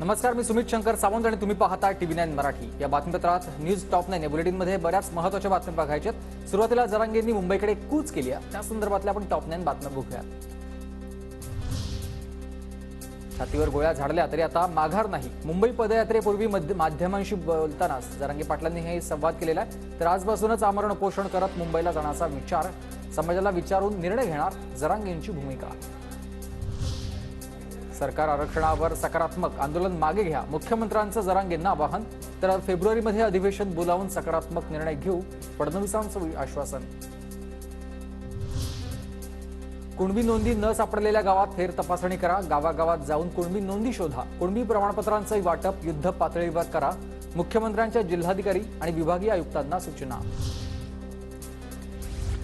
नमस्कार, मी सुमित शंकर सावंत आणि तुम्ही पाहता TV9 मराठी। या बातमीपत्रात न्यूज टॉप 9 या बुलेटिनमध्ये बऱ्याच महत्त्वाच्या बातम्या बघायच्यात। सुरुवातीला जरांगेंनी मुंबईकडे कूच केली आहे, त्या संदर्भातल्या आपण टॉप 9 बातम्या बघूया। छातीवर गोळ्या झाडल्या तरी आता माघार नाही। मुंबई पदयात्रेपूर्वी माध्यमांशी बोलताना जरांगे पाटलांनी हे संवाद केलेला आहे। तर आजपासूनच आमरण उपोषण करत मुंबईला जाण्याचा विचार, समाजाला विचारून निर्णय घेणार जरांगेंची भूमिका। सरकार आरक्षणावर सकारात्मक आंदोलन मागे घ्या, मुख्यमंत्र्यांचं जरांगेंना आवाहन। तर फेब्रुवारीमध्ये अधिवेशन बोलावून सकारात्मक निर्णय घेऊ, फडणवीसांचं आश्वासन। कुणबी नोंदी न सापडलेल्या गावात फेर तपासणी करा, गावागावात जाऊन कुणबी नोंदी शोधा। कुणबी प्रमाणपत्रांचं वाटप युद्ध पातळीवर करा, मुख्यमंत्र्यांच्या जिल्हाधिकारी आणि विभागीय आयुक्तांना सूचना।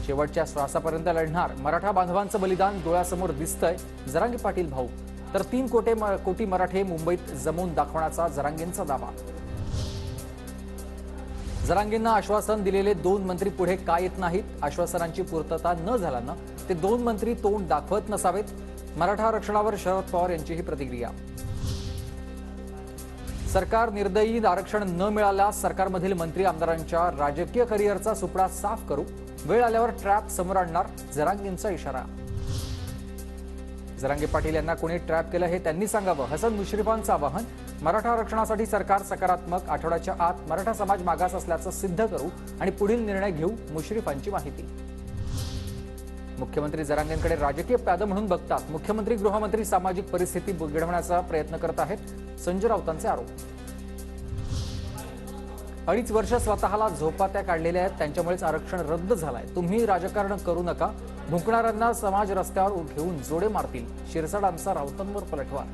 शेवटच्या श्वासापर्यंत लढणार, मराठा बांधवांचं बलिदान डोळ्यासमोर दिसतंय, जरांगे पाटील भाऊ। तर 3 कोटी मराठे मुंबईत जमवून दाखवण्याचा जरांगेंचा दावा। जरांगेंना आश्वासन दिलेले 2 मंत्री पुढे का येत नाहीत? आश्वासनांची पूर्तता न झाल्यानं ते 2 मंत्री तोंड दाखवत नसावेत, मराठा आरक्षणावर शरद पवार यांची ही प्रतिक्रिया। सरकार निर्दयी, आरक्षण न मिळाल्यास सरकारमधील मंत्री आमदारांच्या राजकीय करिअरचा सुपडा साफ करू, वेळ आल्यावर ट्रॅप समोर आणणार, जरांगेंचा इशारा। जरांगे पाटील यांना कोणी ट्रॅप केलं हे त्यांनी सांगावं, हसन मुश्रीफांचं आवाहन। मराठा आरक्षणासाठी सरकार सकारात्मक, आठवड्याच्या आत मराठा समाज मागास असल्याचं सिद्ध करू आणि पुढील निर्णय घेऊ, मुश्रीफांची माहिती। मुख्यमंत्री जरांगेंकडे राजकीय प्यादं म्हणून बघतात, मुख्यमंत्री गृहमंत्री सामाजिक परिस्थिती बिघडवण्याचा प्रयत्न करत आहेत, संजय राऊतांचे आरोप। 2.5 वर्ष स्वतःला झोपात्या काढलेल्या आहेत, त्यांच्यामुळेच आरक्षण रद्द झालंय। तुम्ही राजकारण करू नका, भुंकणाऱ्यांना समाज रस्त्यावर घेऊन जोडे मारतील, शिरसाडांचा राऊतांवर पलटवार।